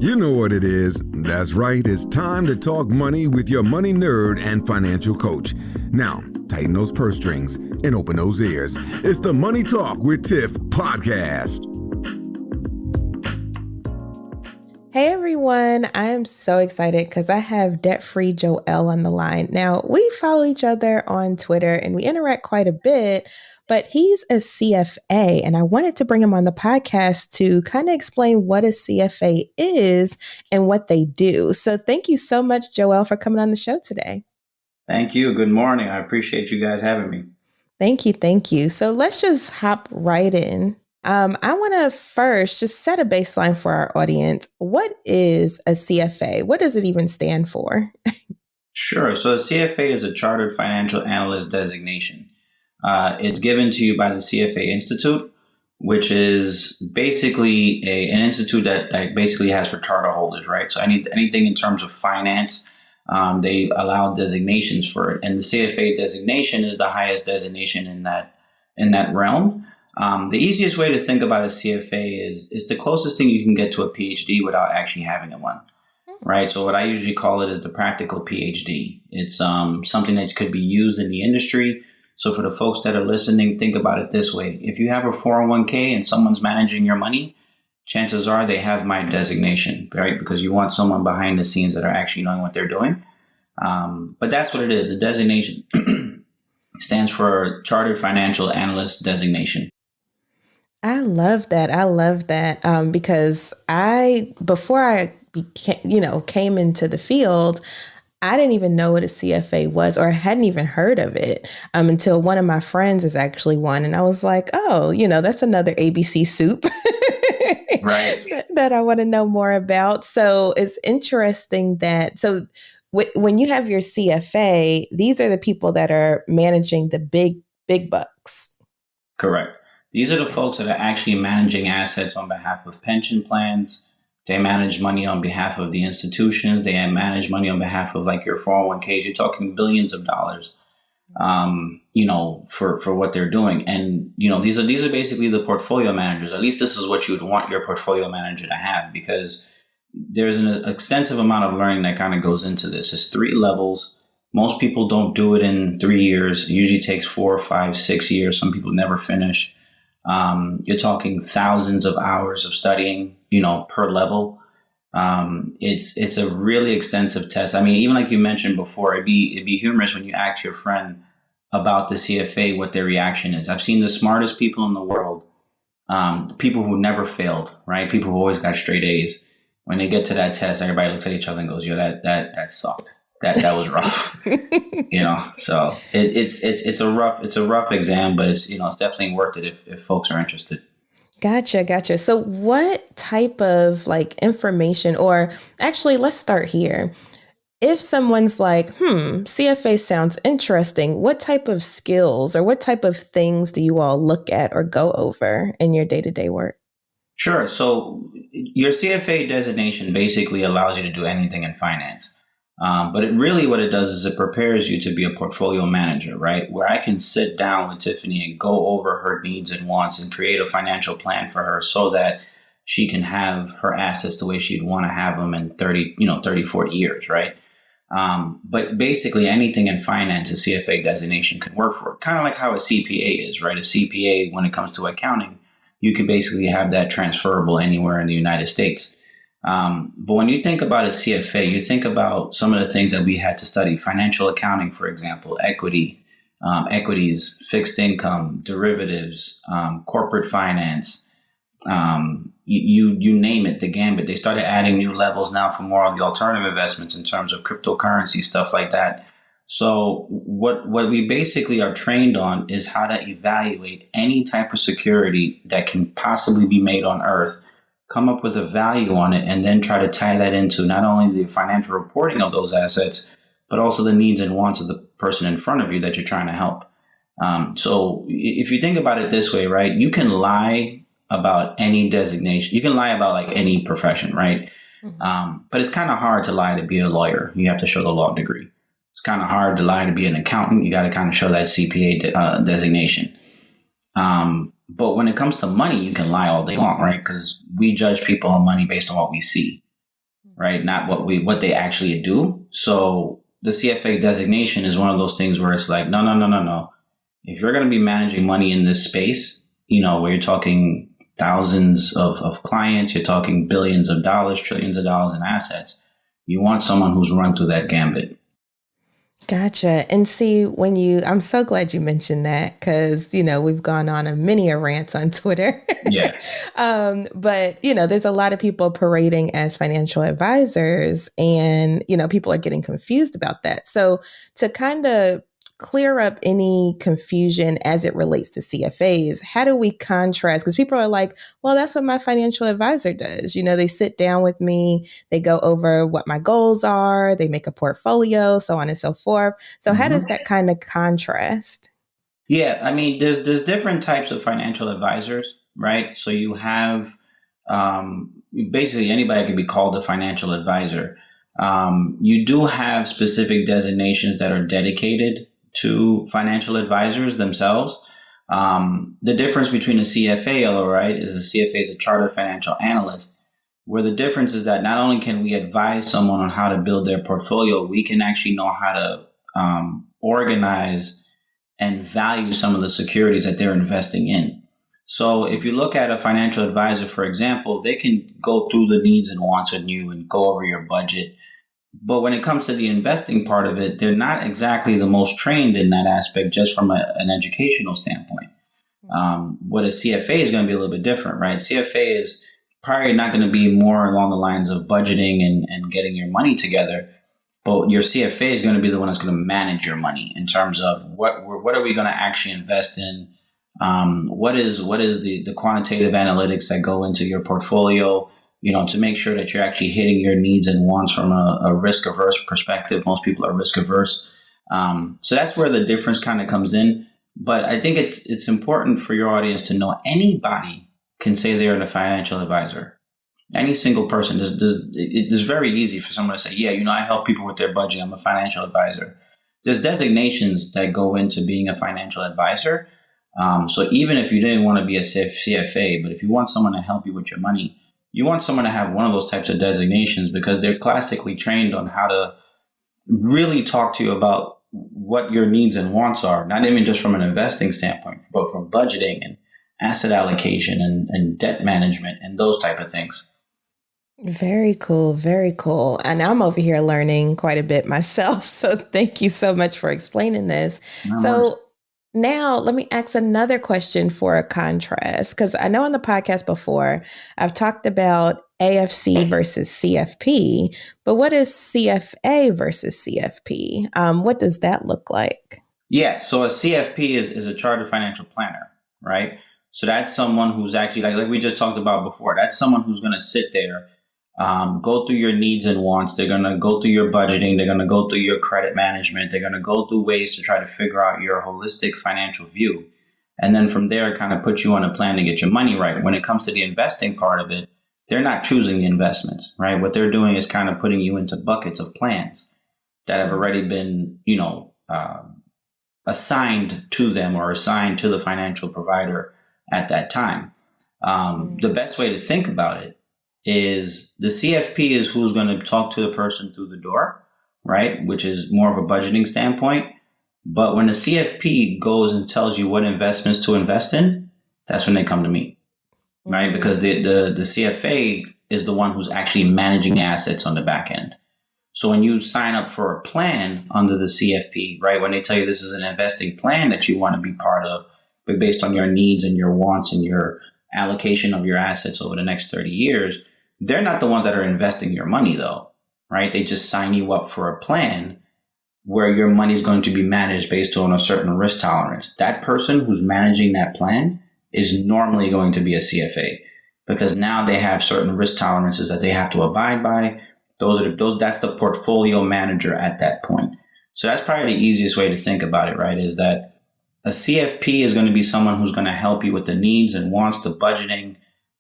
You know what it is. That's right. It's time to talk money with your money nerd and financial coach. Now, tighten those purse strings and open those ears. It's the Money Talk with Tiff podcast. Hey everyone, I am so excited because I have debt-free Joel on the line. Now, we follow each other on Twitter and we interact quite a bit, but he's a CFA and I wanted to bring him on the podcast to kind of explain what a CFA is and what they do. So thank you so much, Joel, for coming on the show today. Thank you. Good morning. I appreciate you guys having me. Thank you. Thank you. So let's just hop right in. I want to first just set a baseline for our audience. What is a CFA? What does it even stand for? Sure. So a CFA is a Chartered Financial Analyst designation. It's given to you by the CFA Institute, which is basically an institute that basically has for charter holders, right? So anything in terms of finance, they allow designations for it. And the CFA designation is the highest designation in that realm. The easiest way to think about a CFA is the closest thing you can get to a PhD without actually having one, right? So what I usually call it is the practical PhD. It's something that could be used in the industry. So for the folks that are listening, think about it this way. If you have a 401k and someone's managing your money, chances are they have my designation, right? Because you want someone behind the scenes that are actually knowing what they're doing. But that's what it is. The designation stands for Chartered Financial Analyst designation. I love that. Because before I came into the field, I didn't even know what a CFA was, or I hadn't even heard of it until one of my friends is actually one. And I was like, oh, that's another ABC soup right. that I want to know more about. So it's interesting that, when you have your CFA, these are the people that are managing the big bucks. Correct. These are the folks that are actually managing assets on behalf of pension plans. They manage money on behalf of the institutions. They manage money on behalf of like your 401ks. You're talking billions of dollars, for what they're doing. And, these are basically the portfolio managers. At least this is what you would want your portfolio manager to have, because there's an extensive amount of learning that kind of goes into this. It's 3 levels. Most people don't do it in 3 years. It usually takes 4, 5, 6 years. Some people never finish. You're talking thousands of hours of studying, per level. It's a really extensive test. I mean, even like you mentioned before, it'd be humorous when you ask your friend about the CFA, what their reaction is. I've seen the smartest people in the world, people who never failed, right? People who always got straight A's. When they get to that test, everybody looks at each other and goes, "Yo, that sucked. That was rough." So it's a rough exam, but it's definitely worth it if folks are interested. Gotcha. So what type of information, or actually let's start here. If someone's like, CFA sounds interesting, what type of skills or what type of things do you all look at or go over in your day-to-day work? Sure. So your CFA designation basically allows you to do anything in finance. But what it does is it prepares you to be a portfolio manager, right? Where I can sit down with Tiffany and go over her needs and wants and create a financial plan for her so that she can have her assets the way she'd want to have them in 30, 40 years, right? But basically anything in finance, a CFA designation can work for. Kind of like how a CPA is, right? A CPA, when it comes to accounting, you can basically have that transferable anywhere in the United States. But when you think about a CFA, you think about some of the things that we had to study: financial accounting, for example, equities, fixed income, derivatives, corporate finance, you name it, the gambit. They started adding new levels now for more of the alternative investments in terms of cryptocurrency, stuff like that. So what we basically are trained on is how to evaluate any type of security that can possibly be made on Earth, come up with a value on it, and then try to tie that into not only the financial reporting of those assets, but also the needs and wants of the person in front of you that you're trying to help. So if you think about it this way, right, you can lie about any designation. You can lie about any profession, right? Mm-hmm. But it's kind of hard to lie to be a lawyer. You have to show the law degree. It's kind of hard to lie to be an accountant. You got to kind of show that CPA designation. But when it comes to money, you can lie all day long, right? Because we judge people on money based on what we see. right? Not what they actually do. So the CFA designation is one of those things where it's like, no, no, no, no, no. If you're going to be managing money in this space, where you're talking thousands of clients, you're talking billions of dollars, trillions of dollars in assets, you want someone who's run through that gambit. Gotcha. And see, I'm so glad you mentioned that because, we've gone on many rants on Twitter. Yeah. But, there's a lot of people parading as financial advisors and, people are getting confused about that. So to kind of clear up any confusion as it relates to CFAs, how do we contrast? Because people are like, well, that's what my financial advisor does. They sit down with me, they go over what my goals are, they make a portfolio, so on and so forth. So how does that kind of contrast? Yeah, I mean, there's different types of financial advisors, right? So you have basically anybody can be called a financial advisor. You do have specific designations that are dedicated to financial advisors themselves. The difference between a CFA, right, is a CFA is a Chartered Financial Analyst, where the difference is that not only can we advise someone on how to build their portfolio, we can actually know how to organize and value some of the securities that they're investing in. So if you look at a financial advisor, for example, they can go through the needs and wants with you and go over your budget. But when it comes to the investing part of it, they're not exactly the most trained in that aspect, just from an educational standpoint. What a CFA is going to be a little bit different, right? CFA is probably not going to be more along the lines of budgeting and getting your money together. But your CFA is going to be the one that's going to manage your money in terms of what are we going to actually invest in? What is the quantitative analytics that go into your portfolio? To make sure that you're actually hitting your needs and wants from a risk averse perspective. Most people are risk averse. So that's where the difference kind of comes in. But I think it's important for your audience to know anybody can say they're a financial advisor. Any single person. It's very easy for someone to say, yeah, I help people with their budget. I'm a financial advisor. There's designations that go into being a financial advisor. So even if you didn't want to be a CFA, but if you want someone to help you with your money, you want someone to have one of those types of designations because they're classically trained on how to really talk to you about what your needs and wants are, not even just from an investing standpoint, but from budgeting and asset allocation and debt management and those type of things. Very cool. Very cool. And I'm over here learning quite a bit myself. So thank you so much for explaining this. So now let me ask another question for a contrast, because I know on the podcast before I've talked about AFC versus CFP, but what is CFA versus CFP? What does that look like? Yeah. So a CFP is a chartered financial planner, right? So that's someone who's actually like we just talked about before. That's someone who's going to sit there, go through your needs and wants. They're going to go through your budgeting. They're going to go through your credit management. They're going to go through ways to try to figure out your holistic financial view. And then from there, kind of put you on a plan to get your money right. When it comes to the investing part of it, they're not choosing the investments, right? What they're doing is kind of putting you into buckets of plans that have already been, assigned to them or assigned to the financial provider at that time. The best way to think about it is the CFP is who's going to talk to the person through the door, right? Which is more of a budgeting standpoint. But when the CFP goes and tells you what investments to invest in, that's when they come to me, right? Because the CFA is the one who's actually managing assets on the back end. So when you sign up for a plan under the CFP, right, when they tell you this is an investing plan that you want to be part of, but based on your needs and your wants and your allocation of your assets over the next 30 years, they're not the ones that are investing your money, though, right? They just sign you up for a plan where your money is going to be managed based on a certain risk tolerance. That person who's managing that plan is normally going to be a CFA because now they have certain risk tolerances that they have to abide by. That's the portfolio manager at that point. So that's probably the easiest way to think about it, right? Is that a CFP is going to be someone who's going to help you with the needs and wants, the budgeting,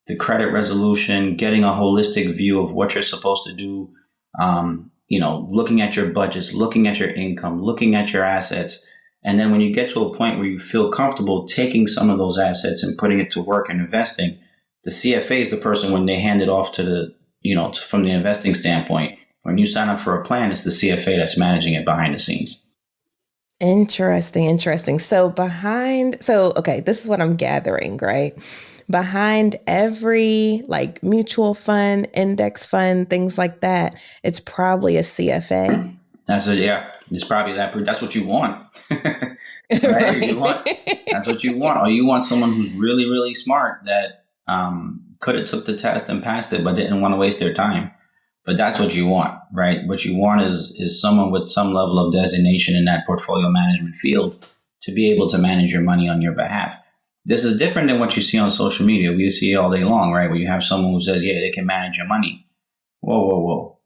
the credit resolution, getting a holistic view of what you're supposed to do, looking at your budgets, looking at your income, looking at your assets. And then when you get to a point where you feel comfortable taking some of those assets and putting it to work and investing, the CFA is the person when they hand it off to from the investing standpoint, when you sign up for a plan, it's the CFA that's managing it behind the scenes. Interesting. So okay, this is what I'm gathering, right? Behind every like mutual fund, index fund, things like that, it's probably a CFA. Yeah. It's probably that. That's what you want, right? Right. That's what you want. Or you want someone who's really, really smart that could have took the test and passed it, but didn't want to waste their time. But that's what you want, right? What you want is someone with some level of designation in that portfolio management field to be able to manage your money on your behalf. This is different than what you see on social media. We see it all day long, right? Where you have someone who says, yeah, they can manage your money. Whoa.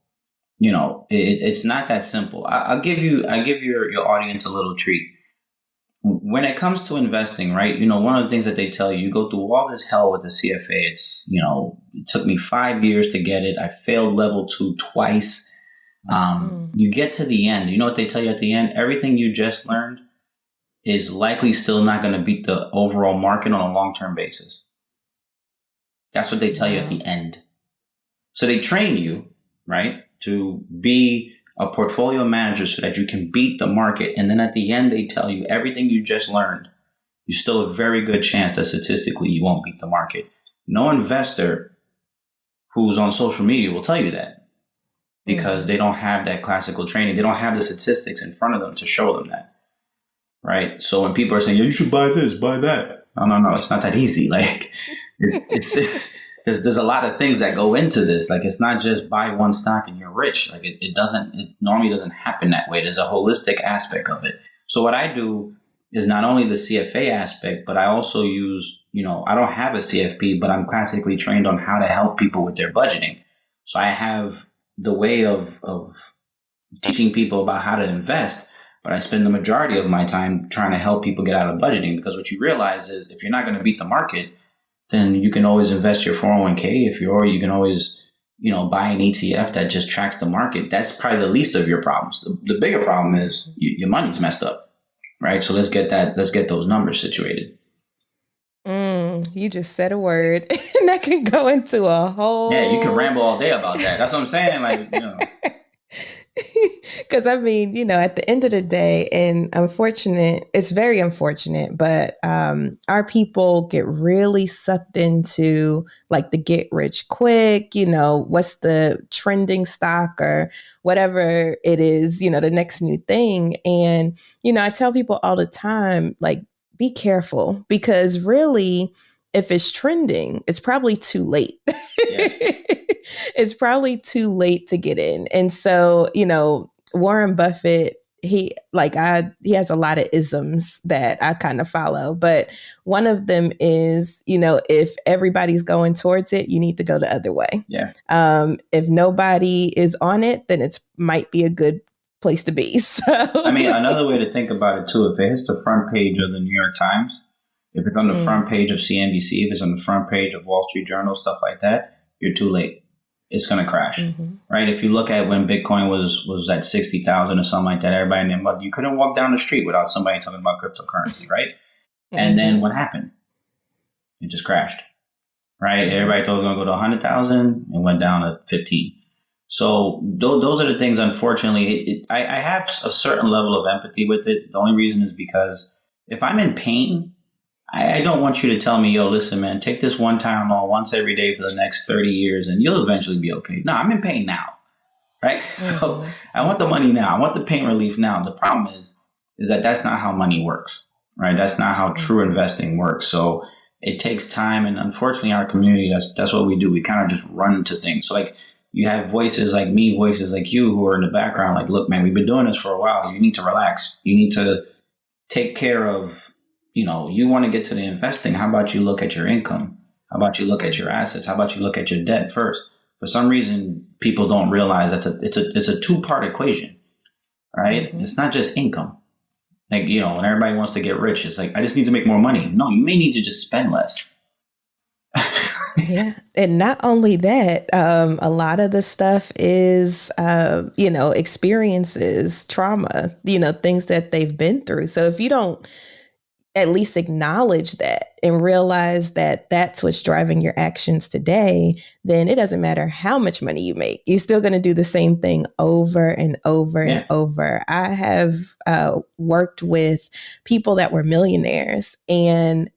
It's not that simple. I'll give your audience a little treat. When it comes to investing, right, one of the things that they tell you go through all this hell with the CFA. It took me 5 years to get it. I failed level 2 twice. You get to the end. You know what they tell you at the end? Everything you just learned is likely still not going to beat the overall market on a long-term basis. That's what they tell you at the end. So they train you, right, to be a portfolio manager so that you can beat the market. And then at the end, they tell you everything you just learned, you still have a very good chance that statistically you won't beat the market. No investor who's on social media will tell you that because they don't have that classical training. They don't have the statistics in front of them to show them that, right? So when people are saying, yeah, you should buy this, buy that. No, it's not that easy. Like there's a lot of things that go into this. Like it's not just buy one stock and you're rich. Like it normally doesn't happen that way. There's a holistic aspect of it. So what I do is not only the CFA aspect, but I also use, I don't have a CFP, but I'm classically trained on how to help people with their budgeting. So I have the way of teaching people about how to invest, but I spend the majority of my time trying to help people get out of budgeting, because what you realize is if you're not going to beat the market, then you can always invest your 401k. You can always, buy an ETF that just tracks the market. That's probably the least of your problems. The bigger problem is your money's messed up, right? So let's get those numbers situated. You just said a word and that can go into a whole... Yeah, you can ramble all day about that. That's what I'm saying. Like, Because at the end of the day, and it's very unfortunate, but our people get really sucked into like the get rich quick, what's the trending stock or whatever it is, the next new thing. And, I tell people all the time, like, be careful, because really, if it's trending, it's probably too late. Yes. It's probably too late to get in. And so, Warren Buffett, he has a lot of isms that I kind of follow, but one of them is, if everybody's going towards it, you need to go the other way. Yeah. If nobody is on it, then it might be a good place to be. So, another way to think about it too, if it hits the front page of the New York Times, if it's on the front page of CNBC, if it's on the front page of Wall Street Journal, stuff like that, you're too late. It's going to crash, right? If you look at when Bitcoin was at 60,000 or something like that, everybody in their mud, you couldn't walk down the street without somebody talking about cryptocurrency, right? And then what happened? It just crashed, right? Everybody thought it was going to go to 100,000 and went down to 15. So those are the things, unfortunately. I have a certain level of empathy with it. The only reason is because if I'm in pain, I don't want you to tell me, yo, listen, man, take this one Tylenol once every day for the next 30 years and you'll eventually be okay. No, I'm in pain now, right? So I want the money now. I want the pain relief now. The problem is that that's not how money works, right? That's not how true investing works. So it takes time. And unfortunately, our community, that's what we do. We kind of just run to things. So like you have voices like me, voices like you who are in the background, like, look, man, we've been doing this for a while. You need to relax. You need to take care of, you want to get to the investing. How about you look at your income? How about you look at your assets? How about you look at your debt first? For some reason, people don't realize it's a two-part equation, right? It's not just income. Like, when everybody wants to get rich, it's like, I just need to make more money. No, you may need to just spend less. Yeah. And not only that, a lot of the stuff is, experiences, trauma, things that they've been through. So if you don't, at least acknowledge that and realize that that's what's driving your actions today, then it doesn't matter how much money you make. You're still going to do the same thing over and over and over. I have worked with people that were millionaires and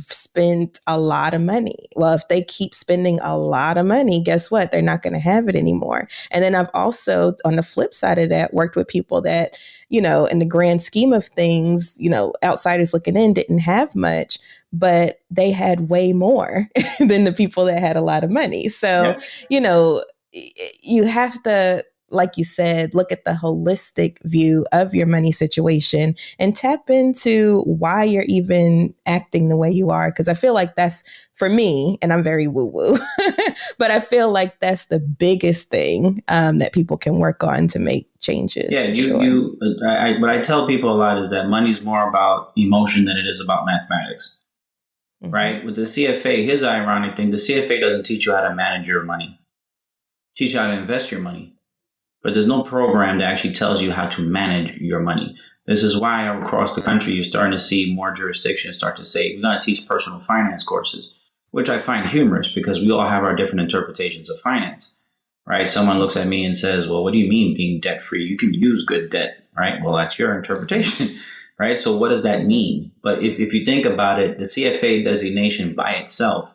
spent a lot of money. Well, if they keep spending a lot of money, guess what? They're not going to have it anymore. And then I've also, on the flip side of that, worked with people that, in the grand scheme of things, outsiders looking in didn't have much, but they had way more than the people that had a lot of money. So, you have to, like you said, look at the holistic view of your money situation and tap into why you're even acting the way you are. Because I feel like that's, for me, and I'm very woo-woo, but I feel like that's the biggest thing that people can work on to make changes. Yeah, what I tell people a lot is that money's more about emotion than it is about mathematics, right? With the CFA, here's the ironic thing. The CFA doesn't teach you how to manage your money. It teaches you how to invest your money. But there's no program that actually tells you how to manage your money. This is why across the country, you're starting to see more jurisdictions start to say, we're going to teach personal finance courses, which I find humorous because we all have our different interpretations of finance, right? Someone looks at me and says, well, what do you mean being debt free? You can use good debt, right? Well, that's your interpretation, right? So what does that mean? But if you think about it, the CFA designation by itself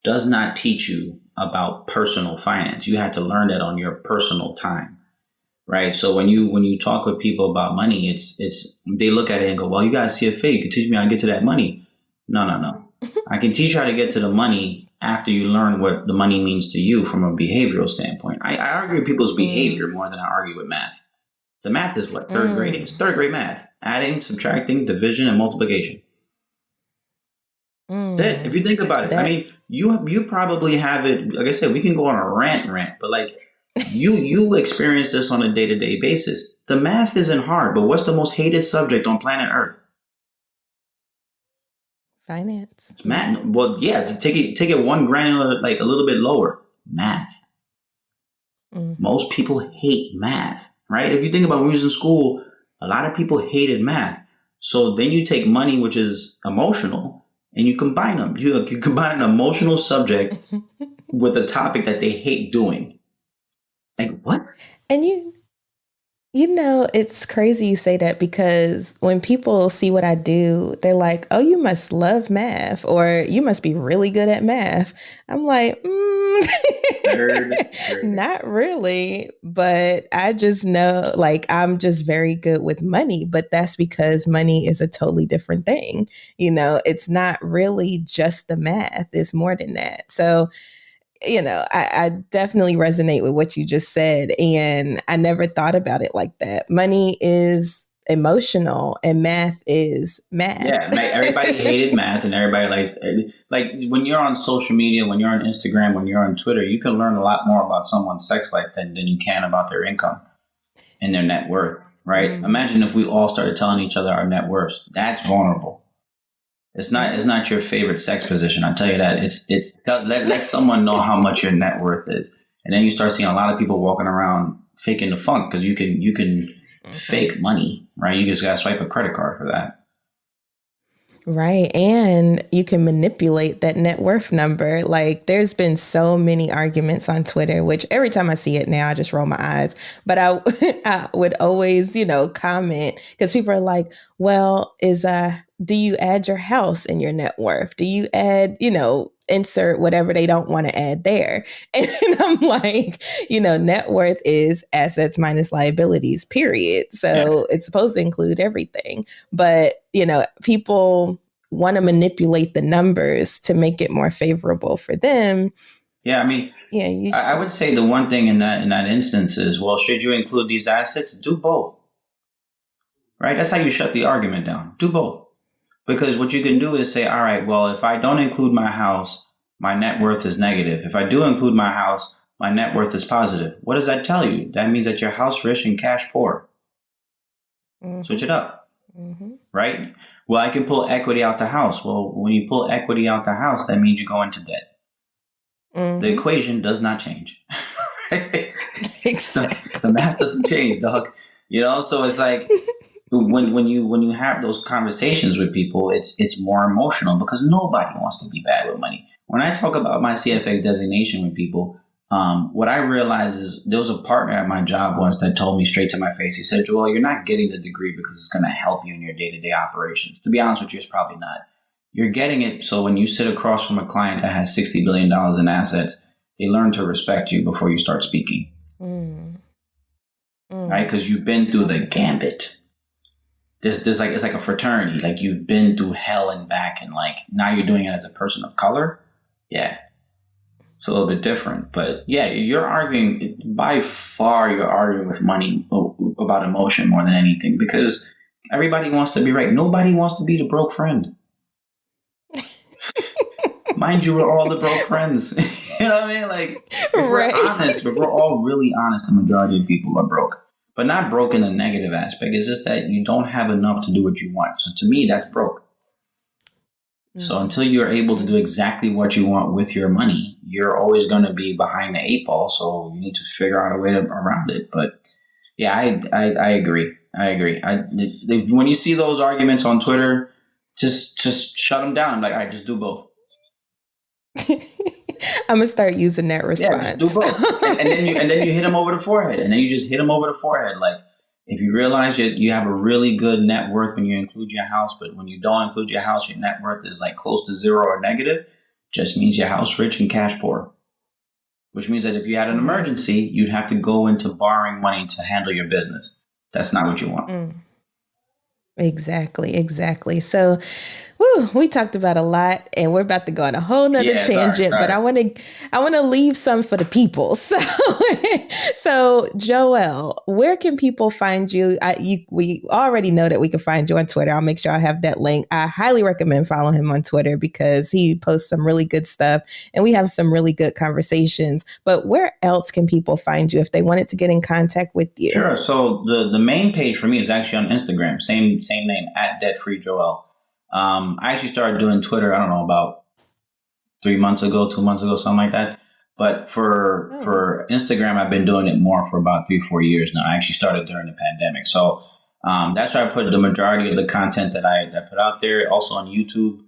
does not teach you about personal finance. You had to learn that on your personal time. Right. So when you talk with people about money, it's they look at it and go, well, you got a CFA. You can teach me how to get to that money. No. I can teach you how to get to the money after you learn what the money means to you from a behavioral standpoint. I argue with people's behavior more than I argue with math. The math is what? Third grade? It's third grade math. Adding, subtracting, division, and multiplication. That's it. If you think about it, I mean, you probably have it. Like I said, we can go on a rant, but like, you experience this on a day-to-day basis. The math isn't hard, but what's the most hated subject on planet Earth? Finance. It's math. Well, yeah, to take it one granular, like a little bit lower. Math. Most people hate math, right? If you think about when we was in school, a lot of people hated math. So then you take money, which is emotional, and you combine them. You combine an emotional subject with a topic that they hate doing. Like, what? And it's crazy you say that because when people see what I do, they're like, oh, you must love math or you must be really good at math. I'm like, not really. But I just know, like, I'm just very good with money. But that's because money is a totally different thing. It's not really just the math. It's more than that. So I definitely resonate with what you just said. And I never thought about it like that. Money is emotional and math is math. Yeah, everybody hated math and everybody like when you're on social media, when you're on Instagram, when you're on Twitter, you can learn a lot more about someone's sex life than you can about their income and their net worth, right? Imagine if we all started telling each other our net worth. That's vulnerable. It's not your favorite sex position. I'll tell you that. Let someone know how much your net worth is. And then you start seeing a lot of people walking around faking the funk because you can fake money, right? You just got to swipe a credit card for that. Right. And you can manipulate that net worth number. Like there's been so many arguments on Twitter, which every time I see it now, I just roll my eyes. But I would always, comment because people are like, well, do you add your house in your net worth? Do you add, insert whatever they don't want to add there? And I'm like, net worth is assets minus liabilities, period. So It's supposed to include everything. But, people want to manipulate the numbers to make it more favorable for them. Yeah, I mean, I would say the one thing in that instance is, well, should you include these assets? Do both. Right? That's how you shut the argument down. Do both. Because what you can do is say, all right, well, if I don't include my house, my net worth is negative. If I do include my house, my net worth is positive. What does that tell you? That means that you're house rich and cash poor. Switch it up. Right? Well, I can pull equity out the house. Well, when you pull equity out the house, that means you go into debt. The equation does not change. Exactly. The math doesn't change, dog. So it's like, when you have those conversations with people, it's more emotional because nobody wants to be bad with money. When I talk about my CFA designation with people, what I realize is there was a partner at my job once that told me straight to my face. He said, "Joel, you're not getting the degree because it's going to help you in your day-to-day operations." To be honest with you, it's probably not. You're getting it so when you sit across from a client that has $60 billion in assets, they learn to respect you before you start speaking. Right? Because you've been through the gambit. There's like, it's like a fraternity. Like you've been through hell and back, and like now you're doing it as a person of color. Yeah. It's a little bit different, but yeah, you're arguing with money about emotion more than anything, because everybody wants to be right. Nobody wants to be the broke friend. Mind you, we're all the broke friends. You know what I mean? Like, if we're honest, if we're all really honest, the majority of people are broke. But not broke in a negative aspect. It's just that you don't have enough to do what you want. So to me, that's broke. So until you're able to do exactly what you want with your money, you're always going to be behind the eight ball. So you need to figure out a way around it. But yeah, I agree. When you see those arguments on Twitter, just shut them down. I'm like, all right, just do both. I'm gonna start using that response. Yeah, just do both, and then you hit them over the forehead, and then you just hit them over the forehead. Like, if you realize that you have a really good net worth when you include your house, but when you don't include your house, your net worth is like close to zero or negative, just means your house rich and cash poor. Which means that if you had an emergency, you'd have to go into borrowing money to handle your business. That's not what you want. Exactly. So, we talked about a lot, and we're about to go on a whole nother tangent. Sorry. But I want to leave some for the people. So Joel, where can people find you? We already know that we can find you on Twitter. I'll make sure I have that link. I highly recommend following him on Twitter because he posts some really good stuff, and we have some really good conversations. But where else can people find you if they wanted to get in contact with you? Sure. So the main page for me is actually on Instagram. Same name, @DebtFreeJoel. I actually started doing Twitter, I don't know, about 2 months ago, something like that. But for Instagram, I've been doing it more for about 3-4 years now. I actually started during the pandemic. So that's where I put the majority of the content that I put out there. Also on YouTube.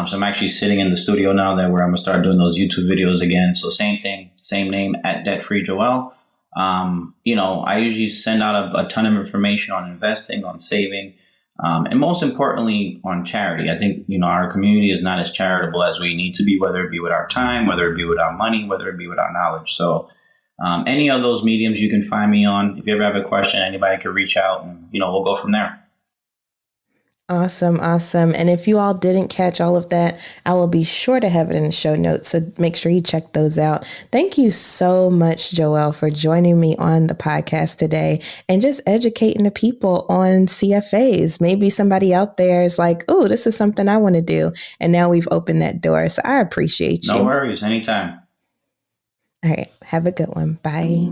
So I'm actually sitting in the studio now where I'm going to start doing those YouTube videos again. So same thing, same name, @DebtFreeJoel. I usually send out a ton of information on investing, on saving, and most importantly, on charity. I think, our community is not as charitable as we need to be, whether it be with our time, whether it be with our money, whether it be with our knowledge. So any of those mediums you can find me on. If you ever have a question, anybody can reach out, and, we'll go from there. Awesome. And if you all didn't catch all of that, I will be sure to have it in the show notes. So make sure you check those out. Thank you so much, Joel, for joining me on the podcast today and just educating the people on CFAs. Maybe somebody out there is like, oh, this is something I want to do. And now we've opened that door. So I appreciate you. No worries. Anytime. All right. Have a good one. Bye.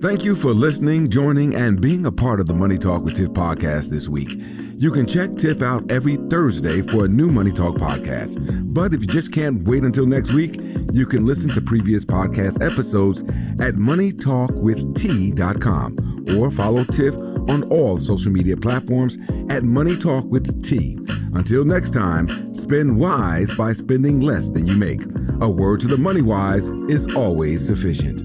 Thank you for listening, joining, and being a part of the Money Talk with Tiff podcast this week. You can check Tiff out every Thursday for a new Money Talk podcast. But if you just can't wait until next week, you can listen to previous podcast episodes at moneytalkwitht.com or follow Tiff on all social media platforms at Money Talk with T. Until next time, spend wise by spending less than you make. A word to the money wise is always sufficient.